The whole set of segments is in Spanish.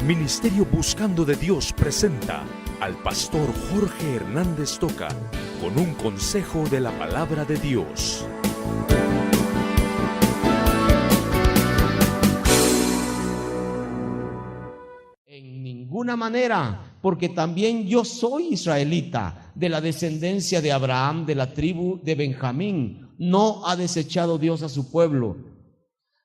Ministerio Buscando de Dios presenta al pastor Jorge Hernández Toca con un consejo de la palabra de Dios. En ninguna manera, porque también yo soy israelita, de la descendencia de Abraham, de la tribu de Benjamín. No ha desechado Dios a su pueblo,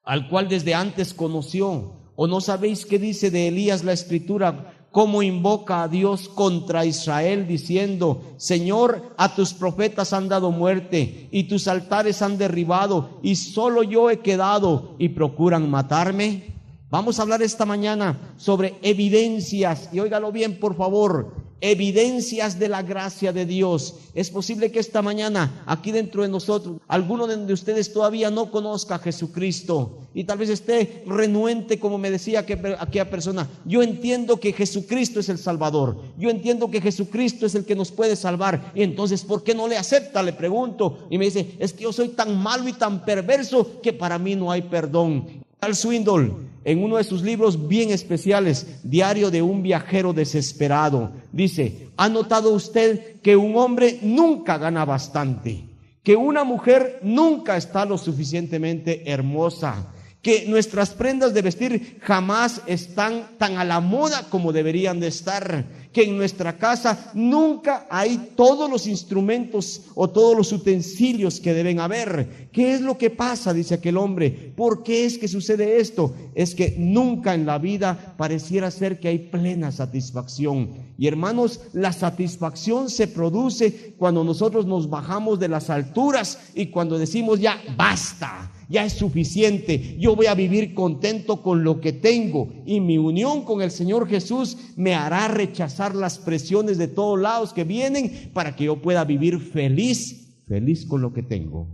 al cual desde antes conoció. ¿O no sabéis qué dice de Elías la Escritura? Cómo invoca a Dios contra Israel diciendo: Señor, a tus profetas han dado muerte y tus altares han derribado y solo yo he quedado y procuran matarme. Vamos a hablar esta mañana sobre evidencias, y óigalo bien por favor, evidencias de la gracia de Dios. Es posible que esta mañana aquí dentro de nosotros alguno de ustedes todavía no conozca a Jesucristo y tal vez esté renuente, como me decía aquella persona. Yo entiendo que Jesucristo es el Salvador, yo entiendo que Jesucristo es el que nos puede salvar, y entonces ¿por qué no le acepta? Le pregunto, y me dice: es que yo soy tan malo y tan perverso que para mí no hay perdón. Charles Swindoll, en uno de sus libros bien especiales, Diario de un viajero desesperado, dice: ¿ha notado usted que un hombre nunca gana bastante? Que una mujer nunca está lo suficientemente hermosa, que nuestras prendas de vestir jamás están tan a la moda como deberían de estar, que en nuestra casa nunca hay todos los instrumentos o todos los utensilios que deben haber. ¿Qué es lo que pasa?, dice aquel hombre. ¿Por qué es que sucede esto? Es que nunca en la vida pareciera ser que hay plena satisfacción. Y hermanos, la satisfacción se produce cuando nosotros nos bajamos de las alturas y cuando decimos: ya basta, ya es suficiente, yo voy a vivir contento con lo que tengo, y mi unión con el Señor Jesús me hará rechazar las presiones de todos lados que vienen para que yo pueda vivir feliz con lo que tengo.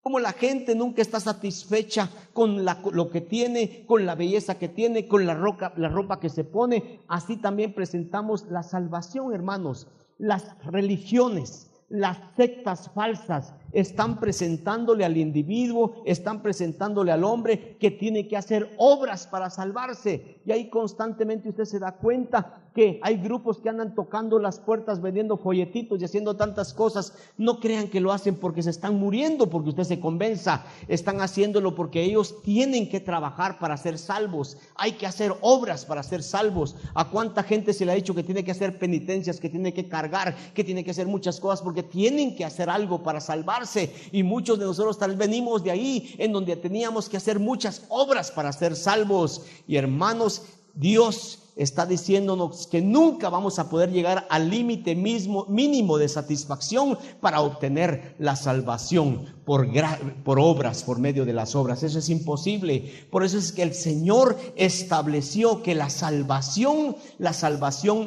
Como la gente nunca está satisfecha con lo que tiene, con la belleza que tiene, con la ropa que se pone, así también presentamos la salvación, hermanos. Las religiones, las sectas falsas están presentándole al individuo, están presentándole al hombre que tiene que hacer obras para salvarse. Y ahí constantemente usted se da cuenta que hay grupos que andan tocando las puertas, vendiendo folletitos y haciendo tantas cosas. No crean que lo hacen porque se están muriendo, porque usted se convenza. Están haciéndolo porque ellos tienen que trabajar para ser salvos. Hay que hacer obras para ser salvos. ¿A cuánta gente se le ha dicho que tiene que hacer penitencias, que tiene que cargar, que tiene que hacer muchas cosas porque tienen que hacer algo para salvarse? Y muchos de nosotros tal vez venimos de ahí, en donde teníamos que hacer muchas obras para ser salvos. Y hermanos, Dios está diciéndonos que nunca vamos a poder llegar al límite mínimo de satisfacción para obtener la salvación por obras, por medio de las obras. Eso es imposible. Por eso es que el Señor estableció que la salvación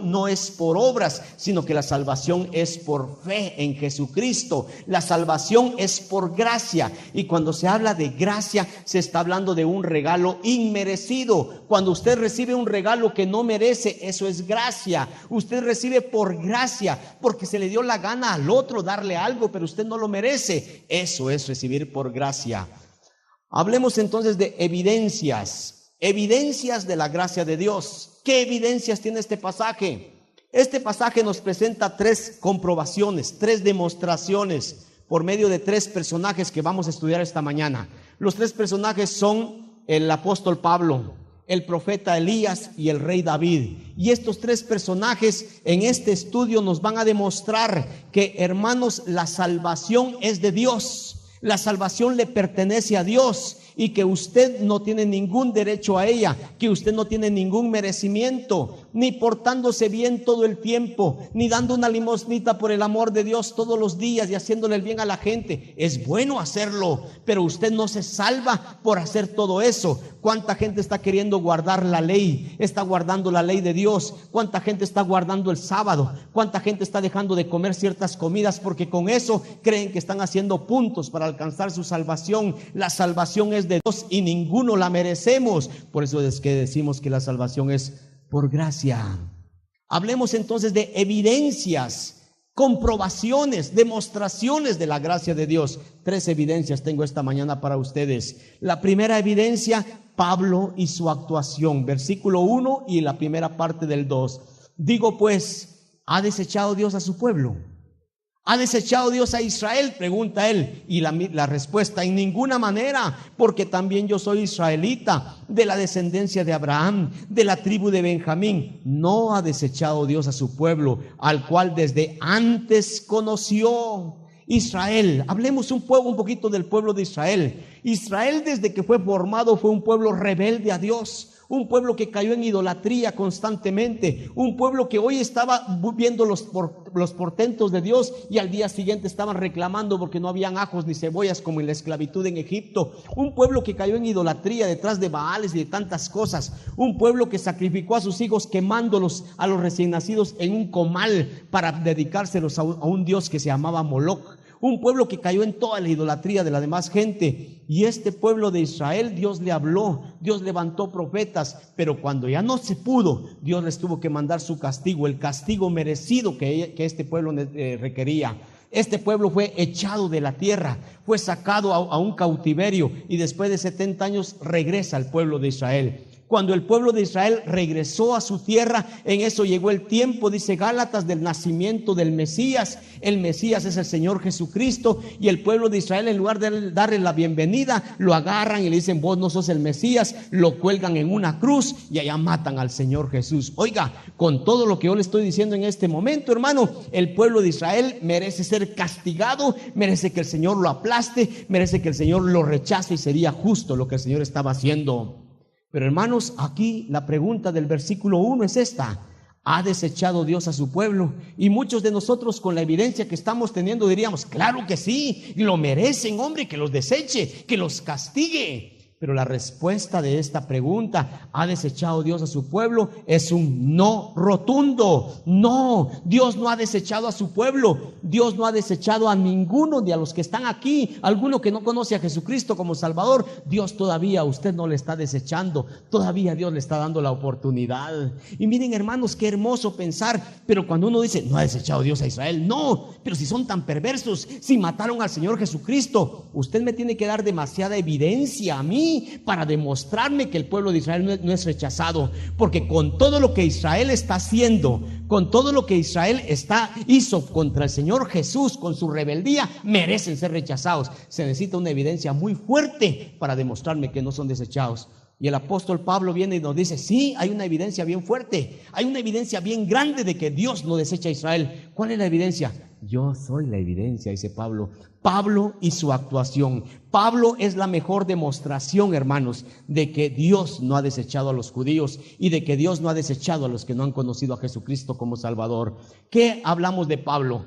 no es por obras, sino que la salvación es por fe en Jesucristo. La salvación es por gracia, y cuando se habla de gracia se está hablando de un regalo inmerecido. Cuando usted recibe un regalo que no merece, eso es gracia. Usted recibe por gracia porque se le dio la gana al otro darle algo, pero usted no lo merece. Eso es recibir por gracia. Hablemos entonces de evidencias de la gracia de Dios. ¿Qué evidencias tiene este pasaje? Este pasaje nos presenta 3 comprobaciones, 3 demostraciones por medio de 3 personajes que vamos a estudiar esta mañana. Los 3 personajes son el apóstol Pablo, el profeta Elías y el rey David. Y estos 3 personajes en este estudio nos van a demostrar que, hermanos, la salvación es de Dios. La salvación le pertenece a Dios, y que usted no tiene ningún derecho a ella, que usted no tiene ningún merecimiento, ni portándose bien todo el tiempo, ni dando una limosnita por el amor de Dios todos los días y haciéndole el bien a la gente. Es bueno hacerlo, pero usted no se salva por hacer todo eso. ¿Cuánta gente está queriendo guardar la ley? Está guardando la ley de Dios. ¿Cuánta gente está guardando el sábado? ¿Cuánta gente está dejando de comer ciertas comidas porque con eso creen que están haciendo puntos para alcanzar su salvación? La salvación es de Dios y ninguno la merecemos. Por eso es que decimos que la salvación es por gracia. Hablemos entonces de evidencias, comprobaciones, demostraciones de la gracia de Dios. 3 evidencias tengo esta mañana para ustedes. La primera evidencia Pablo y su actuación. Versículo 1 y la primera parte del 2. Digo pues, ¿ha desechado Dios a su pueblo? ¿Ha desechado Dios a Israel? Pregunta él. Y la respuesta, en ninguna manera, porque también yo soy israelita, de la descendencia de Abraham, de la tribu de Benjamín. No ha desechado Dios a su pueblo, al cual desde antes conoció. Israel, hablemos un poquito del pueblo de Israel. Israel, desde que fue formado, fue un pueblo rebelde a Dios, un pueblo que cayó en idolatría constantemente, un pueblo que hoy estaba viendo los portentos de Dios y al día siguiente estaban reclamando porque no habían ajos ni cebollas como en la esclavitud en Egipto, un pueblo que cayó en idolatría detrás de Baales y de tantas cosas, un pueblo que sacrificó a sus hijos quemándolos a los recién nacidos en un comal para dedicárselos a un dios que se llamaba Moloc. Un pueblo que cayó en toda la idolatría de la demás gente. Y este pueblo de Israel, Dios le habló, Dios levantó profetas, pero cuando ya no se pudo, Dios les tuvo que mandar su castigo, el castigo merecido que este pueblo requería. Este pueblo fue echado de la tierra, fue sacado a un cautiverio y después de 70 años regresa al pueblo de Israel. Cuando el pueblo de Israel regresó a su tierra, en eso llegó el tiempo, dice Gálatas, del nacimiento del Mesías. El Mesías es el Señor Jesucristo, y el pueblo de Israel, en lugar de darle la bienvenida, lo agarran y le dicen: vos no sos el Mesías. Lo cuelgan en una cruz y allá matan al Señor Jesús. Oiga, con todo lo que yo le estoy diciendo en este momento, hermano, el pueblo de Israel merece ser castigado, merece que el Señor lo aplaste, merece que el Señor lo rechace, y sería justo lo que el Señor estaba haciendo. Pero hermanos, aquí la pregunta del versículo 1 es esta: ¿ha desechado Dios a su pueblo? Y muchos de nosotros, con la evidencia que estamos teniendo, diríamos: claro que sí, lo merecen, hombre, que los deseche, que los castigue. Pero la respuesta de esta pregunta, ¿ha desechado Dios a su pueblo?, es un no rotundo. No, Dios no ha desechado a su pueblo. Dios no ha desechado a ninguno de a los que están aquí. Alguno que no conoce a Jesucristo como Salvador, Dios todavía a usted no le está desechando. Todavía Dios le está dando la oportunidad. Y miren, hermanos, qué hermoso pensar. Pero cuando uno dice: no ha desechado Dios a Israel, no, pero si son tan perversos, si mataron al Señor Jesucristo, usted me tiene que dar demasiada evidencia a mí para demostrarme que el pueblo de Israel no es rechazado. Porque con todo lo que Israel está haciendo, con todo lo que Israel hizo contra el Señor Jesús, con su rebeldía, merecen ser rechazados. Se necesita una evidencia muy fuerte para demostrarme que no son desechados. Y el apóstol Pablo viene y nos dice: sí, hay una evidencia bien fuerte, hay una evidencia bien grande de que Dios no desecha a Israel. ¿Cuál es la evidencia? Yo soy la evidencia, dice Pablo. Pablo y su actuación. Pablo es la mejor demostración, hermanos, de que Dios no ha desechado a los judíos y de que Dios no ha desechado a los que no han conocido a Jesucristo como Salvador. ¿Qué hablamos de Pablo?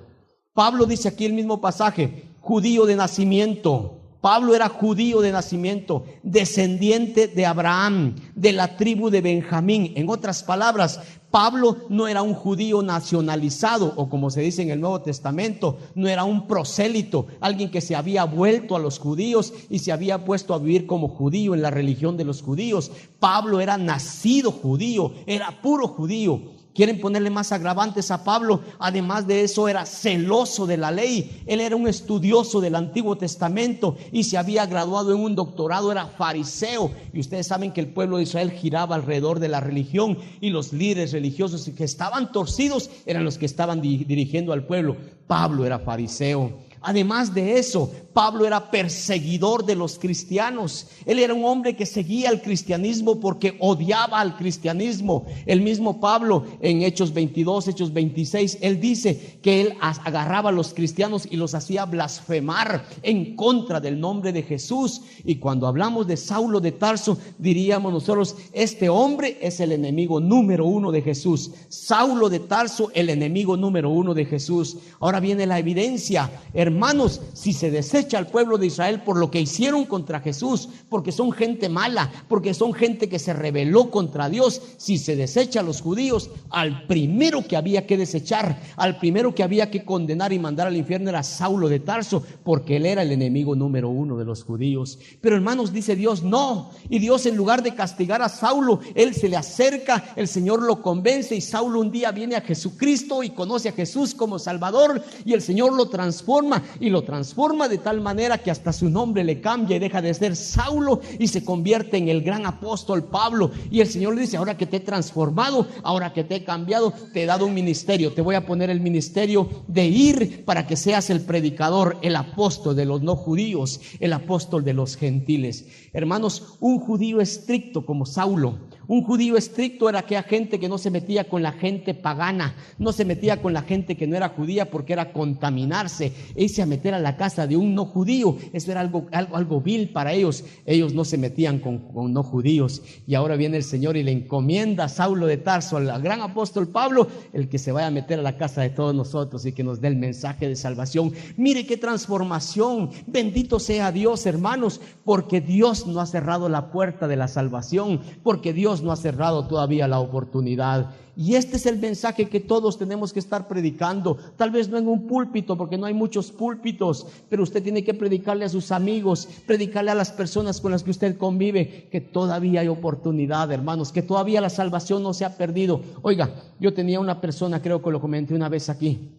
Pablo dice aquí el mismo pasaje: judío de nacimiento. Pablo era judío de nacimiento, descendiente de Abraham, de la tribu de Benjamín. En otras palabras, Pablo no era un judío nacionalizado, o como se dice en el Nuevo Testamento, no era un prosélito, alguien que se había vuelto a los judíos y se había puesto a vivir como judío en la religión de los judíos. Pablo era nacido judío, era puro judío. Quieren ponerle más agravantes a Pablo. Además de eso, era celoso de la ley. Él era un estudioso del Antiguo Testamento y se había graduado en un doctorado, era fariseo. Y ustedes saben que el pueblo de Israel giraba alrededor de la religión, y los líderes religiosos que estaban torcidos eran los que estaban dirigiendo al pueblo. Pablo era fariseo. Además de eso, Pablo era perseguidor de los cristianos. Él era un hombre que seguía el cristianismo porque odiaba al cristianismo. El mismo Pablo, en Hechos 22, Hechos 26, él dice que él agarraba a los cristianos y los hacía blasfemar en contra del nombre de Jesús. Y cuando hablamos de Saulo de Tarso, diríamos nosotros: este hombre es el enemigo número 1 de Jesús. Saulo de Tarso, el enemigo número 1 de Jesús. Ahora viene la evidencia. Hermanos, si se desecha al pueblo de Israel por lo que hicieron contra Jesús, porque son gente mala, porque son gente que se rebeló contra Dios, si se desecha a los judíos, al primero que había que desechar, al primero que había que condenar y mandar al infierno era Saulo de Tarso, porque él era el enemigo número 1 de los judíos. Pero hermanos, dice Dios no, y Dios, en lugar de castigar a Saulo, él se le acerca, el Señor lo convence, y Saulo un día viene a Jesucristo y conoce a Jesús como Salvador, y el Señor lo transforma, y lo transforma de tal tal manera que hasta su nombre le cambia y deja de ser Saulo y se convierte en el gran apóstol Pablo. Y el Señor le dice: ahora que te he transformado, ahora que te he cambiado, te he dado un ministerio. Te voy a poner el ministerio de ir para que seas el predicador, el apóstol de los no judíos, el apóstol de los gentiles. Hermanos, un judío estricto como Saulo, un judío estricto era aquella gente que no se metía con la gente pagana, no se metía con la gente que no era judía, porque era contaminarse, irse a meter a la casa de un no judío. Eso era algo vil para ellos. Ellos no se metían con no judíos. Y ahora viene el Señor y le encomienda a Saulo de Tarso, al gran apóstol Pablo, el que se vaya a meter a la casa de todos nosotros y que nos dé el mensaje de salvación. Mire qué transformación. Bendito sea Dios, hermanos, porque Dios no ha cerrado la puerta de la salvación, porque Dios no ha cerrado todavía la oportunidad. Y este es el mensaje que todos tenemos que estar predicando. Tal vez no en un púlpito, porque no hay muchos púlpitos, pero usted tiene que predicarle a sus amigos, predicarle a las personas con las que usted convive, que todavía hay oportunidad, hermanos, que todavía la salvación no se ha perdido. Oiga, yo tenía una persona, creo que lo comenté una vez aquí.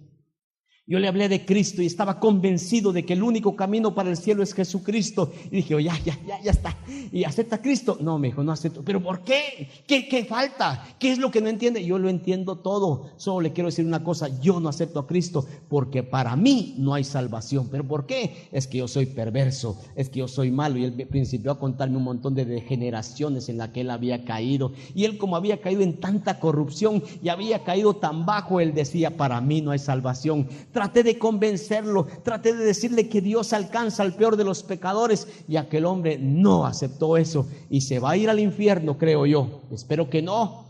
Yo le hablé de Cristo y estaba convencido de que el único camino para el cielo es Jesucristo. Y dije: oh, ya está. ¿Y acepta a Cristo? No, me dijo: no acepto. ¿Pero por qué? ¿Qué falta? ¿Qué es lo que no entiende? Yo lo entiendo todo. Solo le quiero decir una cosa: yo no acepto a Cristo porque para mí no hay salvación. ¿Pero por qué? Es que yo soy perverso, es que yo soy malo. Y él principió a contarme un montón de degeneraciones en las que él había caído. Y él, como había caído en tanta corrupción y había caído tan bajo, él decía: para mí no hay salvación. Traté de convencerlo, traté de decirle que Dios alcanza al peor de los pecadores, y aquel hombre no aceptó eso y se va a ir al infierno, creo yo. Espero que no.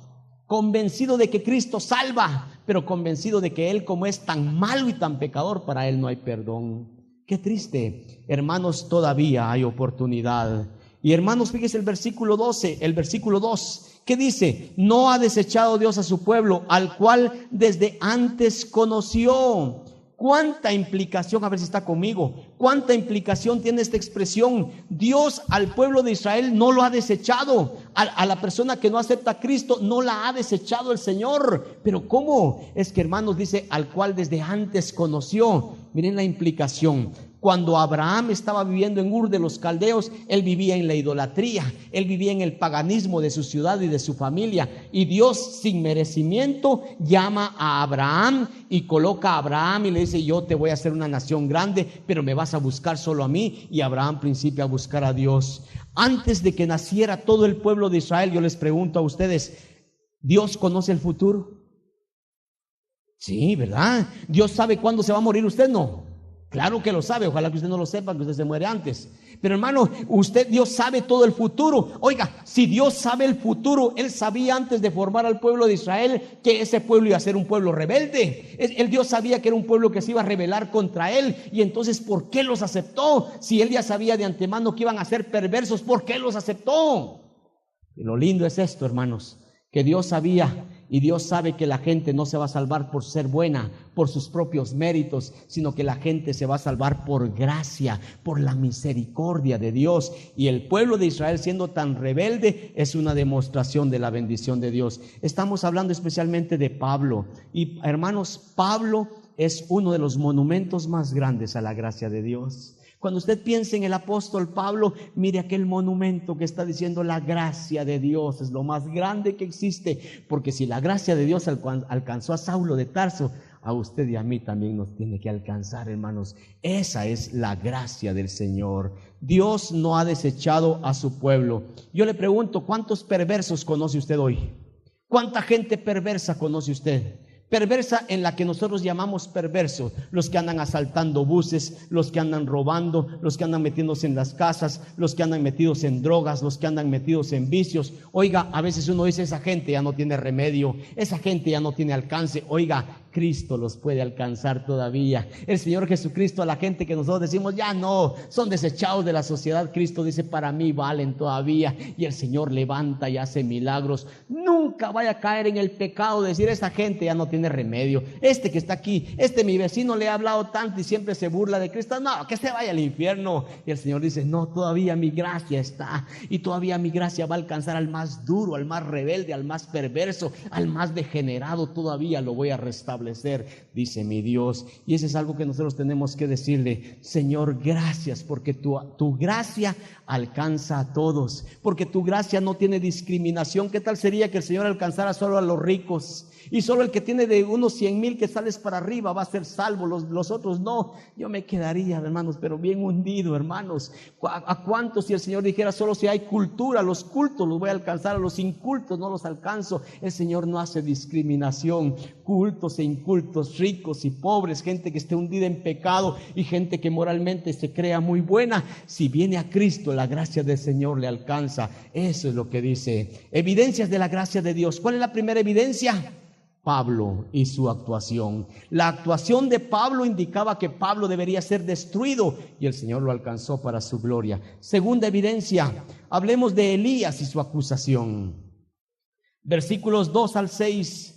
Convencido de que Cristo salva, pero convencido de que él, como es tan malo y tan pecador, para él no hay perdón. Qué triste. Hermanos, todavía hay oportunidad. Y hermanos, fíjese el versículo 12, el versículo 2. ¿Qué dice? No ha desechado Dios a su pueblo, al cual desde antes conoció. ¿Cuánta implicación? A ver si está conmigo. ¿Cuánta implicación tiene esta expresión? Dios al pueblo de Israel no lo ha desechado. A la persona que no acepta a Cristo no la ha desechado el Señor. ¿Pero cómo? Es que, hermanos, dice: al cual desde antes conoció. Miren la implicación. Cuando Abraham estaba viviendo en Ur de los Caldeos, él vivía en la idolatría, él vivía en el paganismo de su ciudad y de su familia. Y Dios, sin merecimiento, llama a Abraham y coloca a Abraham y le dice: yo te voy a hacer una nación grande, pero me vas a buscar solo a mí. Y Abraham principia a buscar a Dios. Antes de que naciera todo el pueblo de Israel, yo les pregunto a ustedes: ¿Dios conoce el futuro? Sí, ¿verdad? ¿Dios sabe cuándo se va a morir usted? No. Claro que lo sabe. Ojalá que usted no lo sepa, que usted se muere antes. Pero, hermano, Dios sabe todo el futuro. Oiga, si Dios sabe el futuro, Él sabía antes de formar al pueblo de Israel que ese pueblo iba a ser un pueblo rebelde. Dios sabía que era un pueblo que se iba a rebelar contra Él. Y entonces, ¿por qué los aceptó? Si Él ya sabía de antemano que iban a ser perversos, ¿por qué los aceptó? Y lo lindo es esto, hermanos, que Dios sabía. Y Dios sabe que la gente no se va a salvar por ser buena, por sus propios méritos, sino que la gente se va a salvar por gracia, por la misericordia de Dios. Y el pueblo de Israel, siendo tan rebelde, es una demostración de la bendición de Dios. Estamos hablando especialmente de Pablo. Y, hermanos, Pablo es uno de los monumentos más grandes a la gracia de Dios. Cuando usted piense en el apóstol Pablo, mire aquel monumento que está diciendo: la gracia de Dios es lo más grande que existe. Porque si la gracia de Dios alcanzó a Saulo de Tarso, a usted y a mí también nos tiene que alcanzar, hermanos. Esa es la gracia del Señor. Dios no ha desechado a su pueblo. Yo le pregunto: ¿cuántos perversos conoce usted hoy? ¿Cuánta gente perversa conoce usted? Perversa en la que nosotros llamamos perverso: los que andan asaltando buses, los que andan robando, los que andan metiéndose en las casas, los que andan metidos en drogas, los que andan metidos en vicios. Oiga, a veces uno dice: esa gente ya no tiene remedio, esa gente ya no tiene alcance. Oiga, Cristo los puede alcanzar todavía. El Señor Jesucristo, a la gente que nosotros decimos: ya no, son desechados de la sociedad, Cristo dice: para mí valen todavía. Y el Señor levanta y hace milagros. Nunca vaya a caer en el pecado de decir: esta gente ya no tiene remedio, este que está aquí, mi vecino le ha hablado tanto y siempre se burla de Cristo, no, que se vaya al infierno. Y el Señor dice: no, todavía mi gracia está, y todavía mi gracia va a alcanzar al más duro, al más rebelde, al más perverso, al más degenerado. Todavía lo voy a restaurar. establecer, dice mi Dios. Y eso es algo que nosotros tenemos que decirle: Señor, gracias, porque tu gracia alcanza a todos, porque tu gracia no tiene discriminación. ¿Qué tal sería que el Señor alcanzara solo a los ricos? Y solo el que tiene de unos 100,000 quetzales para arriba va a ser salvo, los otros no. Yo me quedaría, hermanos, pero bien hundido, hermanos. ¿A cuántos si el Señor dijera solo si hay cultura, los cultos los voy a alcanzar, a los incultos no los alcanzo? El Señor no hace discriminación, cultos e incultos, ricos y pobres, gente que esté hundida en pecado y gente que moralmente se crea muy buena. Si viene a Cristo, la gracia del Señor le alcanza. Eso es lo que dice. Evidencias de la gracia de Dios. ¿Cuál es la primera evidencia? Pablo y su actuación. La actuación de Pablo indicaba que Pablo debería ser destruido y el Señor lo alcanzó para su gloria. Segunda evidencia, hablemos de Elías y su acusación. Versículos 2 al 6.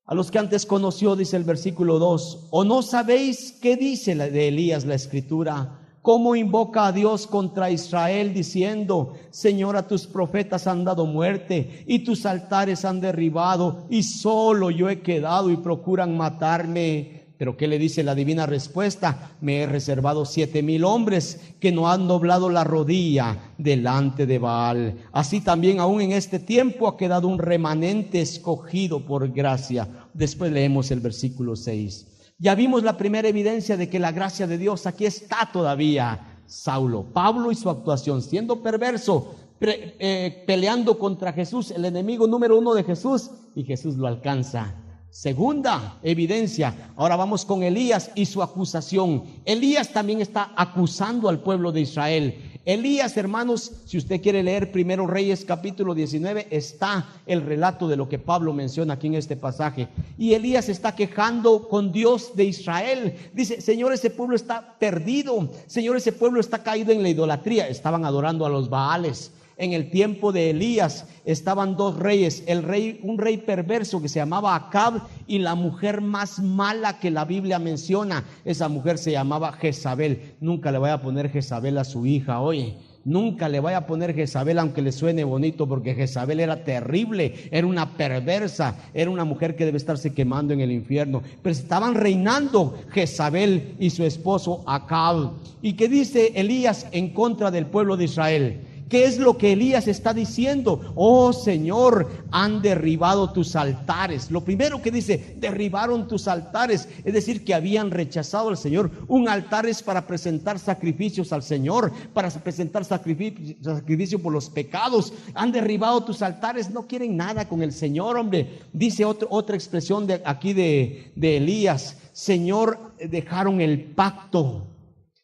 A los que antes conoció, dice el versículo 2: ¿O no sabéis qué dice de Elías la Escritura? ¿Cómo invoca a Dios contra Israel diciendo: Señor, a tus profetas han dado muerte y tus altares han derribado y solo yo he quedado y procuran matarme? Pero ¿qué le dice la divina respuesta? Me he reservado 7,000 hombres que no han doblado la rodilla delante de Baal. Así también aún en este tiempo ha quedado un remanente escogido por gracia. Después leemos el versículo 6. Ya vimos la primera evidencia de que la gracia de Dios aquí está todavía. Saulo, Pablo y su actuación, siendo perverso, peleando contra Jesús, el enemigo número 1 de Jesús, y Jesús lo alcanza. Segunda evidencia, ahora vamos con Elías y su acusación. Elías también está acusando al pueblo de Israel. Elías, hermanos, si usted quiere leer Primero Reyes capítulo 19, está el relato de lo que Pablo menciona aquí en este pasaje. Y Elías está quejando con Dios de Israel. Dice: Señor, ese pueblo está perdido. Señor, ese pueblo está caído en la idolatría. Estaban adorando a los Baales. En el tiempo de Elías estaban dos reyes, un rey perverso que se llamaba Acab y la mujer más mala que la Biblia menciona. Esa mujer se llamaba Jezabel. Nunca le vaya a poner Jezabel a su hija, oye. Nunca le vaya a poner Jezabel aunque le suene bonito, porque Jezabel era terrible, era una perversa, era una mujer que debe estarse quemando en el infierno. Pero estaban reinando Jezabel y su esposo Acab. ¿Y qué dice Elías en contra del pueblo de Israel? ¿Qué es lo que Elías está diciendo? Oh Señor, han derribado tus altares. Lo primero que dice: derribaron tus altares, es decir, que habían rechazado al Señor. Un altar es para presentar sacrificios al Señor, para presentar sacrificio por los pecados. Han derribado tus altares, no quieren nada con el Señor, hombre. Dice otra expresión de Elías: Señor, dejaron el pacto.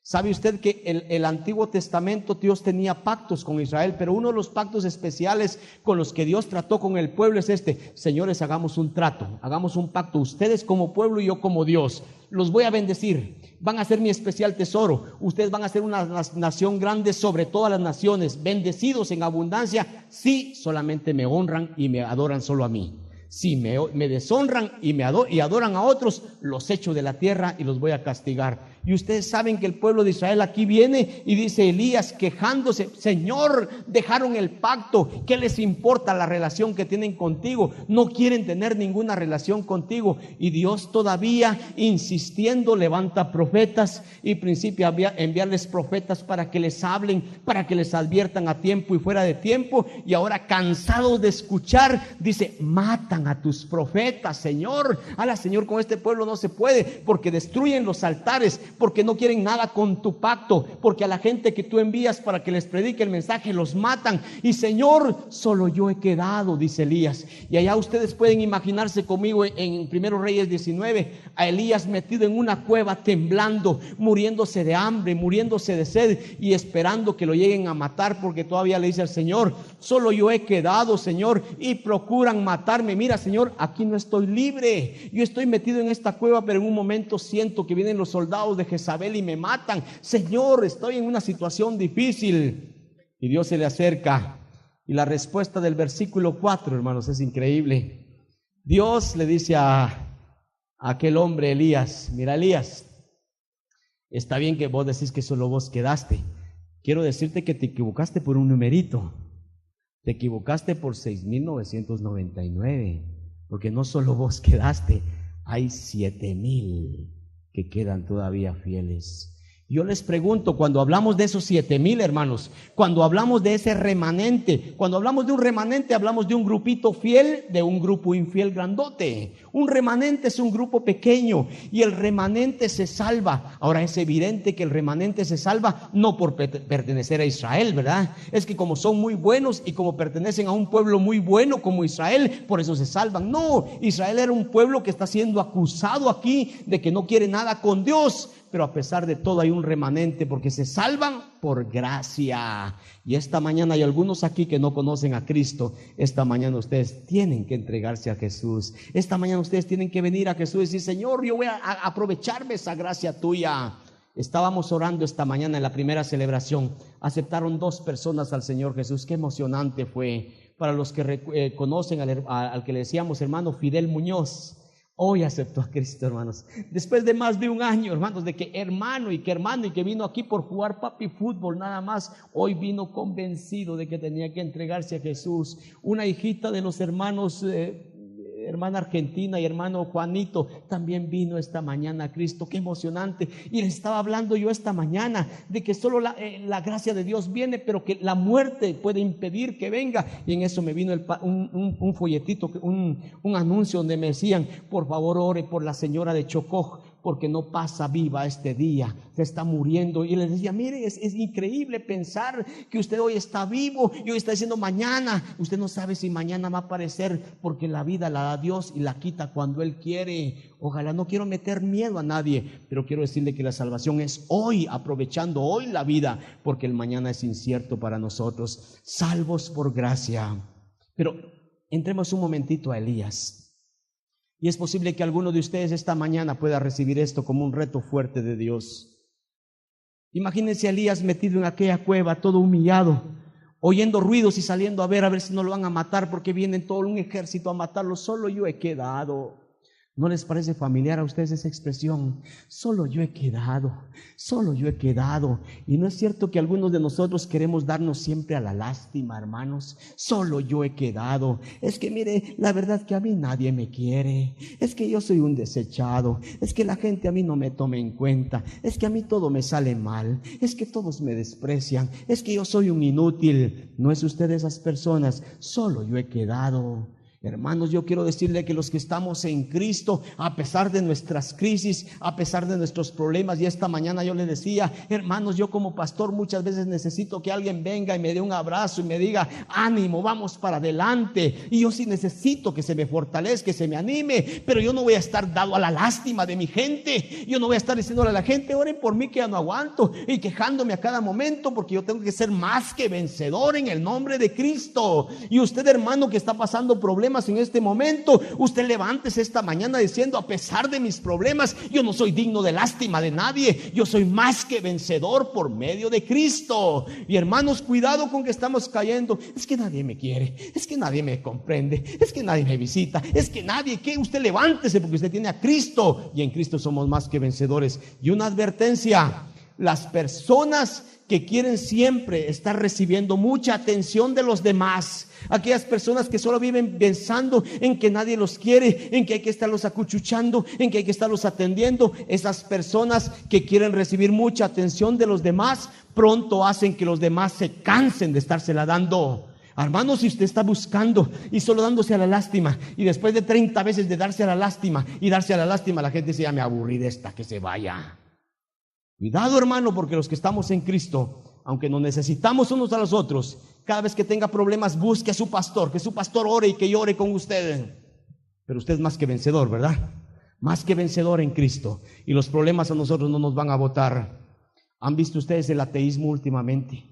¿Sabe usted que el Antiguo Testamento Dios tenía pactos con Israel? Pero uno de los pactos especiales con los que Dios trató con el pueblo es este: señores, hagamos un trato, hagamos un pacto, ustedes como pueblo y yo como Dios. Los voy a bendecir, van a ser mi especial tesoro, ustedes van a ser una nación grande sobre todas las naciones, bendecidos en abundancia, si solamente me honran y me adoran solo a mí. Si me deshonran y adoran a otros, los echo de la tierra y los voy a castigar. Y ustedes saben que el pueblo de Israel aquí viene y dice Elías quejándose: Señor, dejaron el pacto. ¿Qué les importa la relación que tienen contigo? No quieren tener ninguna relación contigo. Y Dios todavía insistiendo levanta profetas y principia a enviarles profetas para que les hablen, para que les adviertan a tiempo y fuera de tiempo. Y ahora, cansados de escuchar, dice: matan a tus profetas, Señor. Señor, con este pueblo no se puede, porque destruyen los altares, porque no quieren nada con tu pacto, porque a la gente que tú envías para que les predique el mensaje los matan. Y Señor, solo yo he quedado, dice Elías. Y allá ustedes pueden imaginarse conmigo en Primero Reyes 19 a Elías metido en una cueva, temblando, muriéndose de hambre, muriéndose de sed y esperando que lo lleguen a matar, porque todavía le dice al Señor: solo yo he quedado, Señor, y procuran matarme. Mira, Señor, aquí no estoy libre, yo estoy metido en esta cueva, pero en un momento siento que vienen los soldados de Jezabel y me matan. Señor, estoy en una situación difícil. Y Dios se le acerca, y la respuesta del versículo 4, hermanos, es increíble. Dios le dice a aquel hombre Elías: mira, Elías, está bien que vos decís que solo vos quedaste. Quiero decirte que te equivocaste por un numerito. Te equivocaste por 6,999, porque no solo vos quedaste, hay 7,000 que quedan todavía fieles. Yo les pregunto, cuando hablamos de esos 7,000 hermanos, cuando hablamos de ese remanente, cuando hablamos de un remanente, hablamos de un grupito fiel, de un grupo infiel grandote. Un remanente es un grupo pequeño y el remanente se salva. Ahora es evidente que el remanente se salva no por pertenecer a Israel, ¿verdad? Es que como son muy buenos y como pertenecen a un pueblo muy bueno como Israel, por eso se salvan. No, Israel era un pueblo que está siendo acusado aquí de que no quiere nada con Dios. Pero a pesar de todo hay un remanente porque se salvan por gracia. Y esta mañana hay algunos aquí que no conocen a Cristo. Esta mañana ustedes tienen que entregarse a Jesús. Esta mañana ustedes tienen que venir a Jesús y decir: Señor, yo voy a aprovecharme esa gracia tuya. Estábamos orando esta mañana en la primera celebración. Aceptaron 2 personas al Señor Jesús. Qué emocionante fue. Para los que conocen al que le decíamos hermano Fidel Muñoz, hoy aceptó a Cristo, hermanos. Después de más de un año, hermanos, de que hermano y que vino aquí por jugar papi fútbol nada más, hoy vino convencido de que tenía que entregarse a Jesús. Una hijita de los hermanos, hermana Argentina y hermano Juanito, también vino esta mañana a Cristo. Qué emocionante. Y les estaba hablando yo esta mañana de que solo la gracia de Dios viene, pero que la muerte puede impedir que venga. Y en eso me vino un folletito, un anuncio donde me decían: por favor ore por la señora de Chocó, porque no pasa viva este día, se está muriendo. Y les decía: mire, es increíble pensar que usted hoy está vivo y hoy está diciendo mañana. Usted no sabe si mañana va a aparecer, porque la vida la da Dios y la quita cuando Él quiere. Ojalá, no quiero meter miedo a nadie, pero quiero decirle que la salvación es hoy, aprovechando hoy la vida, porque el mañana es incierto para nosotros. Salvos por gracia. Pero entremos un momentito a Elías. Y es posible que alguno de ustedes esta mañana pueda recibir esto como un reto fuerte de Dios. Imagínense a Elías metido en aquella cueva, todo humillado, oyendo ruidos y saliendo a ver si no lo van a matar, porque viene todo un ejército a matarlo. Solo yo he quedado. ¿No les parece familiar a ustedes esa expresión? Solo yo he quedado, solo yo he quedado. Y no es cierto que algunos de nosotros queremos darnos siempre a la lástima, hermanos. Solo yo he quedado. Es que mire, la verdad que a mí nadie me quiere. Es que yo soy un desechado. Es que la gente a mí no me toma en cuenta. Es que a mí todo me sale mal. Es que todos me desprecian. Es que yo soy un inútil. No es usted de esas personas. Solo yo he quedado. Hermanos, yo quiero decirle que los que estamos en Cristo, a pesar de nuestras crisis, a pesar de nuestros problemas, y esta mañana yo le decía: hermanos, yo como pastor muchas veces necesito que alguien venga y me dé un abrazo y me diga: ánimo, vamos para adelante. Y yo sí necesito que se me fortalezca, que se me anime, pero yo no voy a estar dado a la lástima de mi gente. Yo no voy a estar diciéndole a la gente: oren por mí que ya no aguanto, y quejándome a cada momento, porque yo tengo que ser más que vencedor en el nombre de Cristo. Y usted, hermano, que está pasando problemas en este momento, usted levántese esta mañana diciendo: a pesar de mis problemas, yo no soy digno de lástima de nadie, yo soy más que vencedor por medio de Cristo. Y hermanos, cuidado con que estamos cayendo: es que nadie me quiere, es que nadie me comprende, es que nadie me visita, es que nadie, que usted levántese, porque usted tiene a Cristo, y en Cristo somos más que vencedores. Y una advertencia: las personas que quieren siempre estar recibiendo mucha atención de los demás, aquellas personas que solo viven pensando en que nadie los quiere, en que hay que estarlos acuchuchando, en que hay que estarlos atendiendo, esas personas que quieren recibir mucha atención de los demás, pronto hacen que los demás se cansen de estársela dando. Hermanos, si usted está buscando y solo dándose a la lástima, y después de 30 veces de darse a la lástima y darse a la lástima, la gente dice: ya me aburrí de esta, que se vaya. Cuidado, hermano, porque los que estamos en Cristo, aunque nos necesitamos unos a los otros, cada vez que tenga problemas, busque a su pastor, que su pastor ore y que llore con usted. Pero usted es más que vencedor, ¿verdad? Más que vencedor en Cristo. Y los problemas a nosotros no nos van a botar. ¿Han visto ustedes el ateísmo últimamente?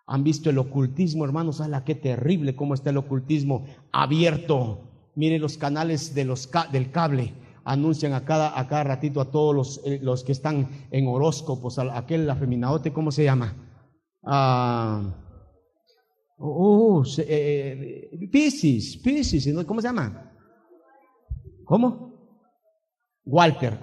¿Han visto el ocultismo, hermanos? ¡Hala, qué terrible cómo está el ocultismo abierto! Miren los canales del cable. Anuncian a cada ratito a todos los que están en horóscopos, aquel afeminaote, ¿cómo se llama? Piscis, ¿cómo se llama? ¿Cómo? Walter.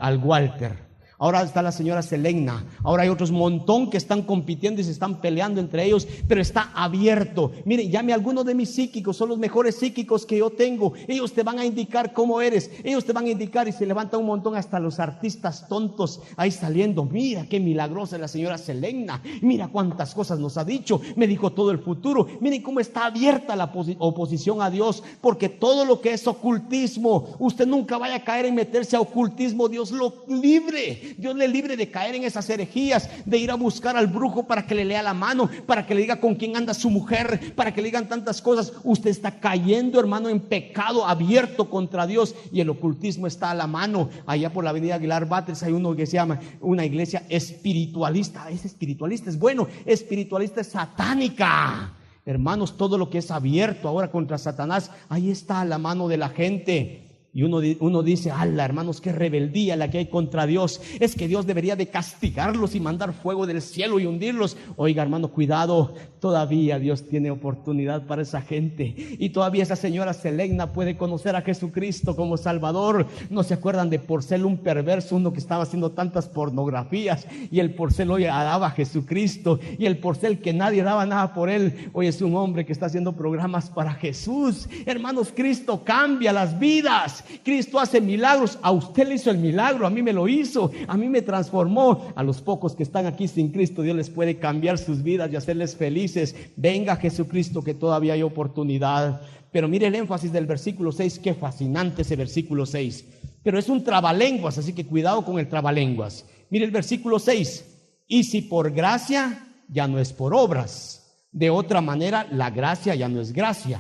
ahora está la señora Selena, ahora hay otros montón que están compitiendo y se están peleando entre ellos, pero está abierto. Miren, llame a alguno de mis psíquicos, son los mejores psíquicos que yo tengo. Ellos te van a indicar cómo eres, ellos te van a indicar, y se levanta un montón hasta los artistas tontos ahí saliendo. Mira qué milagrosa es la señora Selena, mira cuántas cosas nos ha dicho, me dijo todo el futuro. Miren cómo está abierta la oposición a Dios, porque todo lo que es ocultismo, usted nunca vaya a caer en meterse a ocultismo. Dios lo libre, Dios le libre de caer en esas herejías, de ir a buscar al brujo para que le lea la mano, para que le diga con quién anda su mujer, para que le digan tantas cosas. Usted está cayendo, hermano, en pecado abierto contra Dios, y el ocultismo está a la mano. Allá por la avenida Aguilar Batres hay uno que se llama una iglesia espiritualista. Es espiritualista, es bueno, espiritualista es satánica. Hermanos, todo lo que es abierto ahora contra Satanás, ahí está a la mano de la gente. Y uno dice, ala, hermanos, qué rebeldía la que hay contra Dios. Es que Dios debería de castigarlos y mandar fuego del cielo y hundirlos. Oiga, hermano, cuidado, todavía Dios tiene oportunidad para esa gente. Y todavía esa señora Selena puede conocer a Jesucristo como Salvador. ¿No se acuerdan de Porcel, un perverso, uno que estaba haciendo tantas pornografías? Y el Porcel hoy daba a Jesucristo. Y el Porcel, que nadie daba nada por él, hoy es un hombre que está haciendo programas para Jesús. Hermanos, Cristo cambia las vidas. Cristo hace milagros. A usted le hizo el milagro, a mí me lo hizo, a mí me transformó. A los pocos que están aquí sin Cristo, Dios les puede cambiar sus vidas y hacerles felices. Venga Jesucristo, que todavía hay oportunidad. Pero mire el énfasis del versículo 6, qué fascinante ese versículo 6. Pero es un trabalenguas, así que cuidado con el trabalenguas. Mire el versículo 6. Y si por gracia, ya no es por obras. De otra manera, la gracia ya no es gracia.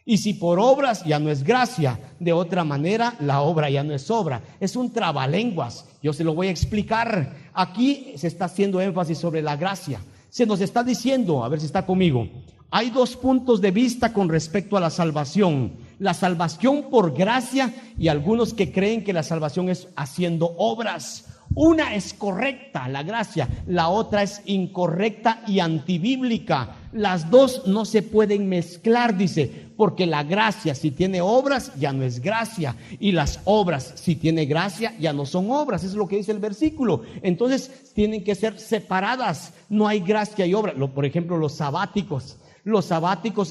Y si por obras, ya no es gracia. De otra manera, la obra ya no es obra. Es un trabalenguas. Yo se lo voy a explicar. Aquí se está haciendo énfasis sobre la gracia. Se nos está diciendo, a ver si está conmigo, hay dos puntos de vista con respecto a la salvación. La salvación por gracia, y algunos que creen que la salvación es haciendo obras. Una es correcta, la gracia, la otra es incorrecta y antibíblica. Las dos no se pueden mezclar, dice, porque la gracia, si tiene obras, ya no es gracia, y las obras, si tiene gracia, ya no son obras. Eso es lo que dice el versículo. Entonces tienen que ser separadas. No hay gracia y obra. Por ejemplo, los sabáticos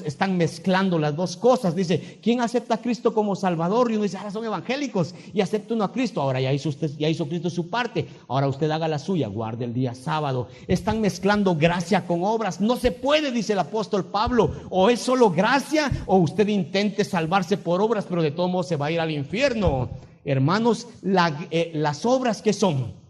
están mezclando las dos cosas. Dice, ¿quién acepta a Cristo como Salvador? Y uno dice, ahora son evangélicos y acepta uno a Cristo. Ahora ya hizo Cristo su parte, ahora usted haga la suya, guarde el día sábado. Están mezclando gracia con obras. No se puede, dice el apóstol Pablo. O es solo gracia, o usted intente salvarse por obras, pero de todos modos se va a ir al infierno. Hermanos, las obras, ¿qué son?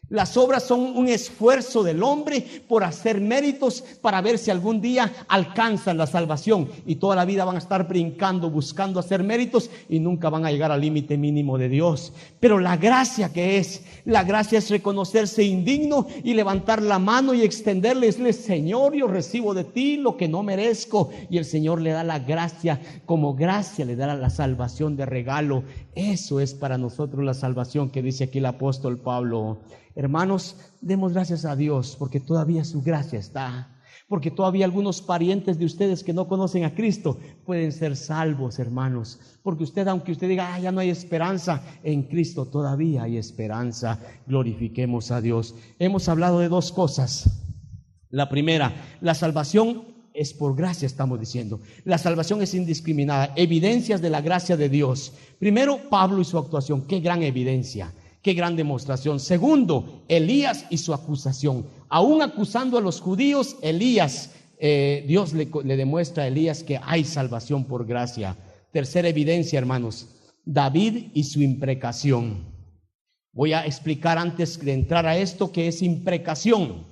Las obras son un esfuerzo del hombre por hacer méritos para ver si algún día alcanzan la salvación, y toda la vida van a estar brincando, buscando hacer méritos, y nunca van a llegar al límite mínimo de Dios. Pero la gracia, ¿qué es? La gracia es reconocerse indigno y levantar la mano y extenderle, decirle, Señor, yo recibo de ti lo que no merezco, y el Señor le da la gracia, como gracia le da la salvación de regalo. Eso es para nosotros la salvación que dice aquí el apóstol Pablo. Hermanos, demos gracias a Dios porque todavía su gracia está, porque todavía algunos parientes de ustedes que no conocen a Cristo pueden ser salvos, hermanos, porque usted, aunque usted diga, ya no hay esperanza, en Cristo todavía hay esperanza. Glorifiquemos a Dios. Hemos hablado de dos cosas. La primera, la salvación es por gracia, estamos diciendo. La salvación es indiscriminada, evidencias de la gracia de Dios. Primero, Pablo y su actuación, qué gran evidencia. Qué gran demostración. Segundo, Elías y su acusación. Aún acusando a los judíos, Elías, Dios le demuestra a Elías que hay salvación por gracia. Tercera evidencia, hermanos, David y su imprecación. Voy a explicar antes de entrar a esto qué es imprecación.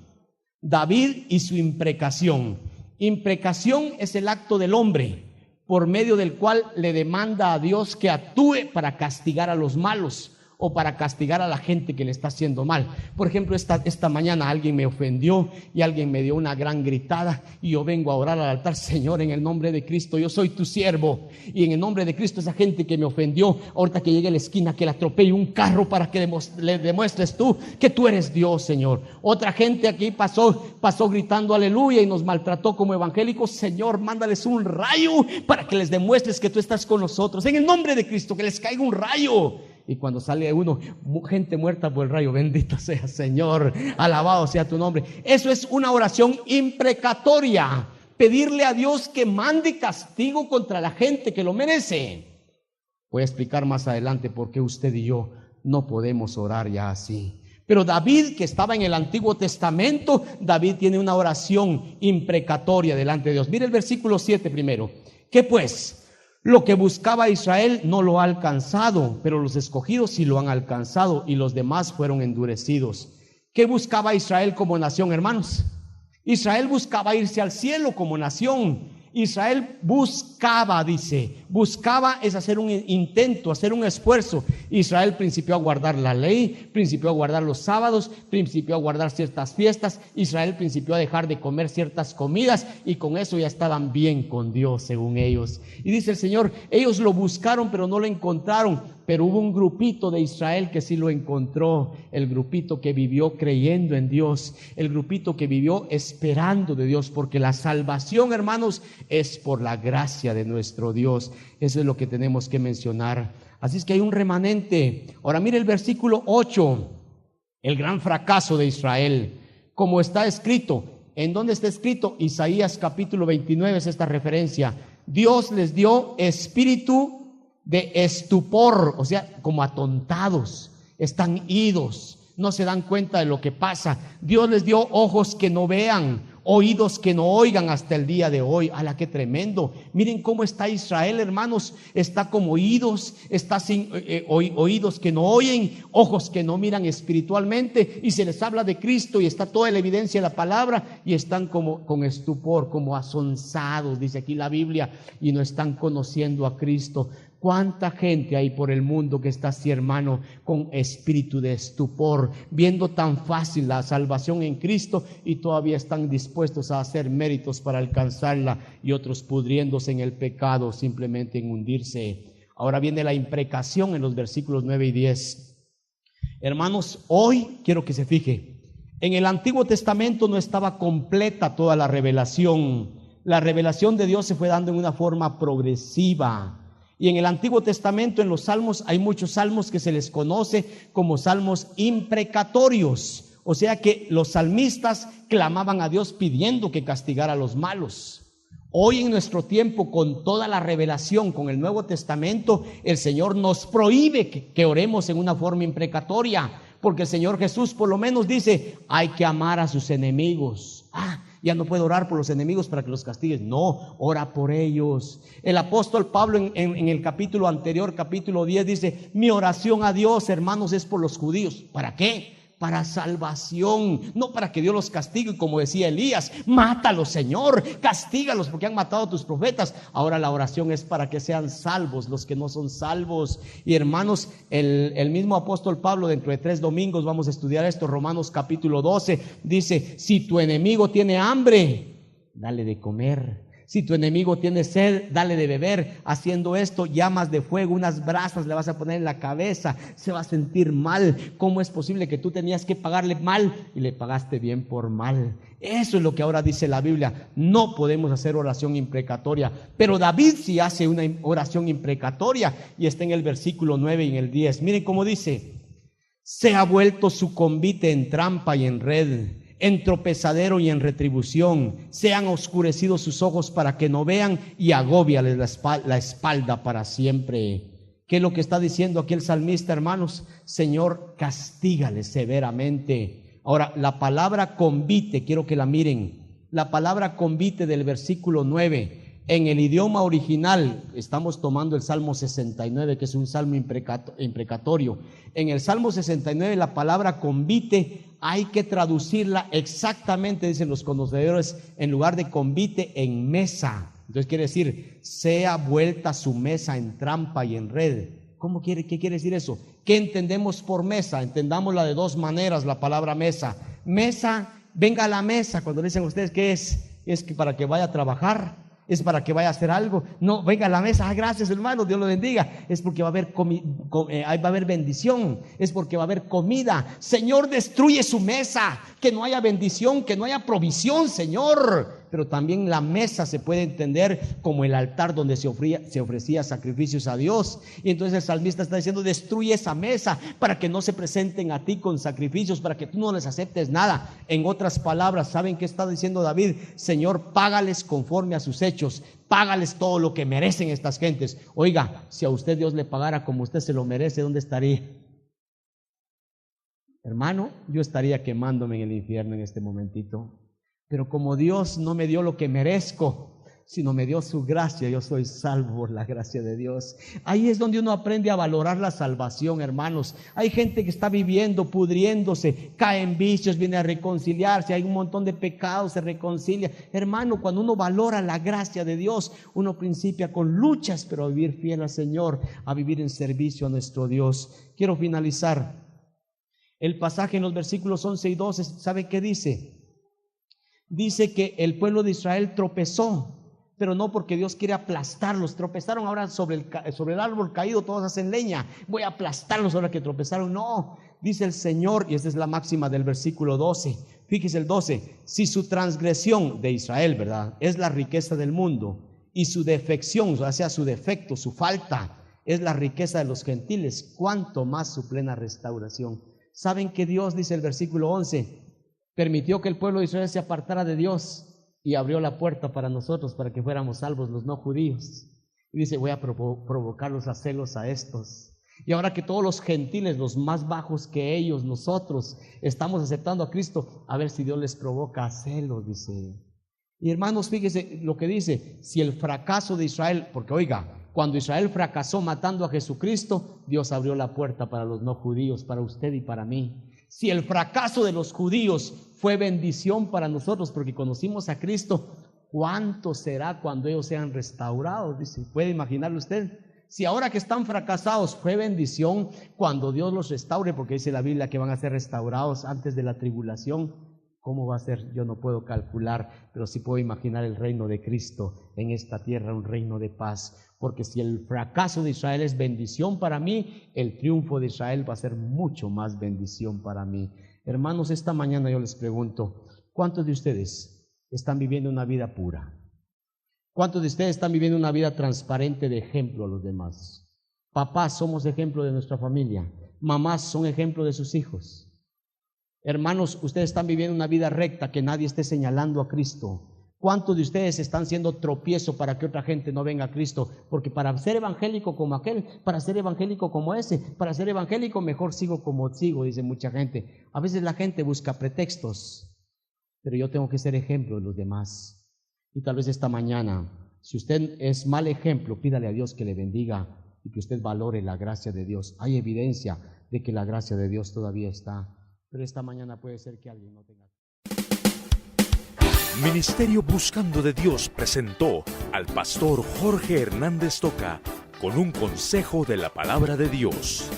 David y su imprecación. Imprecación es el acto del hombre por medio del cual le demanda a Dios que actúe para castigar a los malos, o para castigar a la gente que le está haciendo mal. Por ejemplo, esta mañana alguien me ofendió y alguien me dio una gran gritada, y yo vengo a orar al altar, Señor, en el nombre de Cristo, yo soy tu siervo, y en el nombre de Cristo esa gente que me ofendió, ahorita que llegue a la esquina, que le atropelle un carro para que le demuestres tú que tú eres Dios, Señor. Otra gente aquí pasó gritando aleluya y nos maltrató como evangélicos, Señor, mándales un rayo para que les demuestres que tú estás con nosotros, en el nombre de Cristo, que les caiga un rayo. Y cuando sale uno, gente muerta por el rayo, bendito sea Señor, alabado sea tu nombre. Eso es una oración imprecatoria, pedirle a Dios que mande castigo contra la gente que lo merece. Voy a explicar más adelante por qué usted y yo no podemos orar ya así. Pero David, que estaba en el Antiguo Testamento, David tiene una oración imprecatoria delante de Dios. Mire el versículo 7 primero. ¿Qué pues? Lo que buscaba Israel no lo ha alcanzado, pero los escogidos sí lo han alcanzado y los demás fueron endurecidos. ¿Qué buscaba Israel como nación, hermanos? Israel buscaba irse al cielo como nación. Israel buscaba, dice, buscaba es hacer un intento, hacer un esfuerzo. Israel principió a guardar la ley, principió a guardar los sábados, principió a guardar ciertas fiestas. Israel principió a dejar de comer ciertas comidas y con eso ya estaban bien con Dios, según ellos. Y dice el Señor, ellos lo buscaron pero no lo encontraron. Pero hubo un grupito de Israel que sí lo encontró, el grupito que vivió creyendo en Dios, el grupito que vivió esperando de Dios, porque la salvación, hermanos, es por la gracia de nuestro Dios. Eso es lo que tenemos que mencionar. Así es que hay un remanente. Ahora mire el versículo 8, el gran fracaso de Israel, como está escrito. ¿En dónde está escrito? Isaías capítulo 29 es esta referencia. Dios les dio espíritu de estupor, o sea, como atontados, están idos, no se dan cuenta de lo que pasa. Dios les dio ojos que no vean, oídos que no oigan hasta el día de hoy. ¡Hala, qué tremendo! Miren cómo está Israel, hermanos, está como oídos, está sin oídos que no oyen, ojos que no miran espiritualmente, y se les habla de Cristo y está toda la evidencia de la palabra y están como con estupor, como asonzados, dice aquí la Biblia, y no están conociendo a Cristo. ¿Cuánta gente hay por el mundo que está así, hermano, con espíritu de estupor, viendo tan fácil la salvación en Cristo y todavía están dispuestos a hacer méritos para alcanzarla, y otros pudriéndose en el pecado, simplemente en hundirse? Ahora viene la imprecación en los versículos 9 y 10. Hermanos, hoy quiero que se fije, en el Antiguo Testamento no estaba completa toda la revelación. La revelación de Dios se fue dando en una forma progresiva. Y en el Antiguo Testamento, en los salmos, hay muchos salmos que se les conoce como salmos imprecatorios. O sea que los salmistas clamaban a Dios pidiendo que castigara a los malos. Hoy en nuestro tiempo, con toda la revelación, con el Nuevo Testamento, el Señor nos prohíbe que oremos en una forma imprecatoria, porque el Señor Jesús por lo menos dice, hay que amar a sus enemigos. Ya no puedo orar por los enemigos para que los castigues. No, ora por ellos. El apóstol Pablo en el capítulo anterior, capítulo 10, dice, mi oración a Dios, hermanos, es por los judíos. ¿Para qué? Para salvación, no para que Dios los castigue, como decía Elías, mátalos, Señor, castígalos porque han matado a tus profetas. Ahora la oración es para que sean salvos los que no son salvos. Y hermanos, el mismo apóstol Pablo, dentro de 3 domingos vamos a estudiar esto, Romanos capítulo 12, dice, si tu enemigo tiene hambre, dale de comer. Si tu enemigo tiene sed, dale de beber. Haciendo esto, llamas de fuego, unas brasas le vas a poner en la cabeza, se va a sentir mal. ¿Cómo es posible que tú tenías que pagarle mal y le pagaste bien por mal? Eso es lo que ahora dice la Biblia. No podemos hacer oración imprecatoria, pero David sí hace una oración imprecatoria, y está en el versículo 9 y en el 10. Miren cómo dice: se ha vuelto su convite en trampa y en red, en tropezadero y en retribución. Se han oscurecido sus ojos para que no vean, y agóbiales la espalda para siempre. ¿Qué es lo que está diciendo aquí el salmista, hermanos? Señor, castígale severamente. Ahora, la palabra convite, quiero que la miren. La palabra convite del versículo 9, en el idioma original, estamos tomando el Salmo 69, que es un salmo imprecatorio. En el Salmo 69, la palabra convite hay que traducirla exactamente, dicen los conocedores, en lugar de convite, en mesa. Entonces quiere decir, sea vuelta su mesa en trampa y en red. ¿Qué quiere decir eso? ¿Qué entendemos por mesa? Entendámosla de dos maneras, la palabra mesa. Mesa, venga a la mesa. Cuando dicen ustedes, ¿qué es? Es que para que vaya a trabajar, es para que vaya a hacer algo. No, venga a la mesa, gracias hermano, Dios lo bendiga. Es porque va a haber bendición, es porque va a haber comida. Señor, destruye su mesa, que no haya bendición, que no haya provisión, Señor. pero también la mesa se puede entender como el altar donde se ofrecía sacrificios a Dios. Y entonces el salmista está diciendo: destruye esa mesa para que no se presenten a ti con sacrificios, para que tú no les aceptes nada. En otras palabras, ¿saben qué está diciendo David? Señor, págales conforme a sus hechos, págales todo lo que merecen estas gentes. Oiga, si a usted Dios le pagara como usted se lo merece, ¿dónde estaría? Hermano, yo estaría quemándome en el infierno en este momentito. Pero como Dios no me dio lo que merezco, sino me dio su gracia, yo soy salvo por la gracia de Dios. Ahí es donde uno aprende a valorar la salvación, hermanos. Hay gente que está viviendo, pudriéndose, cae en vicios, viene a reconciliarse, hay un montón de pecados, se reconcilia. Hermano, cuando uno valora la gracia de Dios, uno principia con luchas, pero a vivir fiel al Señor, a vivir en servicio a nuestro Dios. Quiero finalizar. El pasaje en los versículos 11 y 12, ¿sabe qué dice? Dice que el pueblo de Israel tropezó, pero no porque Dios quiere aplastarlos. Tropezaron ahora sobre el árbol caído, todos hacen leña. Voy a aplastarlos ahora que tropezaron. No, dice el Señor, y esta es la máxima del versículo 12. Fíjese el 12. Si su transgresión de Israel, ¿verdad?, es la riqueza del mundo, y su defección, o sea, su defecto, su falta, es la riqueza de los gentiles, ¿cuánto más su plena restauración? ¿Saben que Dios, dice el versículo 11, permitió que el pueblo de Israel se apartara de Dios y abrió la puerta para nosotros, para que fuéramos salvos los no judíos? Y dice: voy a provocarlos a celos a estos. Y ahora que todos los gentiles, los más bajos que ellos, nosotros, estamos aceptando a Cristo, a ver si Dios les provoca a celos, dice. Y hermanos, fíjese lo que dice: si el fracaso de Israel, porque oiga, cuando Israel fracasó matando a Jesucristo, Dios abrió la puerta para los no judíos, para usted y para mí. Si el fracaso de los judíos fue bendición para nosotros porque conocimos a Cristo, ¿cuánto será cuando ellos sean restaurados? Dice, ¿puede imaginarlo usted? Si ahora que están fracasados fue bendición, cuando Dios los restaure, porque dice la Biblia que van a ser restaurados antes de la tribulación, ¿cómo va a ser? Yo no puedo calcular, pero sí puedo imaginar el reino de Cristo en esta tierra, un reino de paz. Porque si el fracaso de Israel es bendición para mí, el triunfo de Israel va a ser mucho más bendición para mí. Hermanos, esta mañana yo les pregunto, ¿cuántos de ustedes están viviendo una vida pura? ¿Cuántos de ustedes están viviendo una vida transparente de ejemplo a los demás? Papás, somos ejemplo de nuestra familia. Mamás son ejemplo de sus hijos. Hermanos, ustedes están viviendo una vida recta, que nadie esté señalando a Cristo. ¿Cuántos de ustedes están siendo tropiezo para que otra gente no venga a Cristo? Porque para ser evangélico como aquel, para ser evangélico como ese, para ser evangélico mejor sigo como sigo, dice mucha gente. A veces la gente busca pretextos, pero yo tengo que ser ejemplo de los demás. Y tal vez esta mañana, si usted es mal ejemplo, pídale a Dios que le bendiga y que usted valore la gracia de Dios. Hay evidencia de que la gracia de Dios todavía está, pero esta mañana puede ser que alguien no tenga. Ministerio Buscando de Dios presentó al pastor Jorge Hernández Toca con un consejo de la palabra de Dios.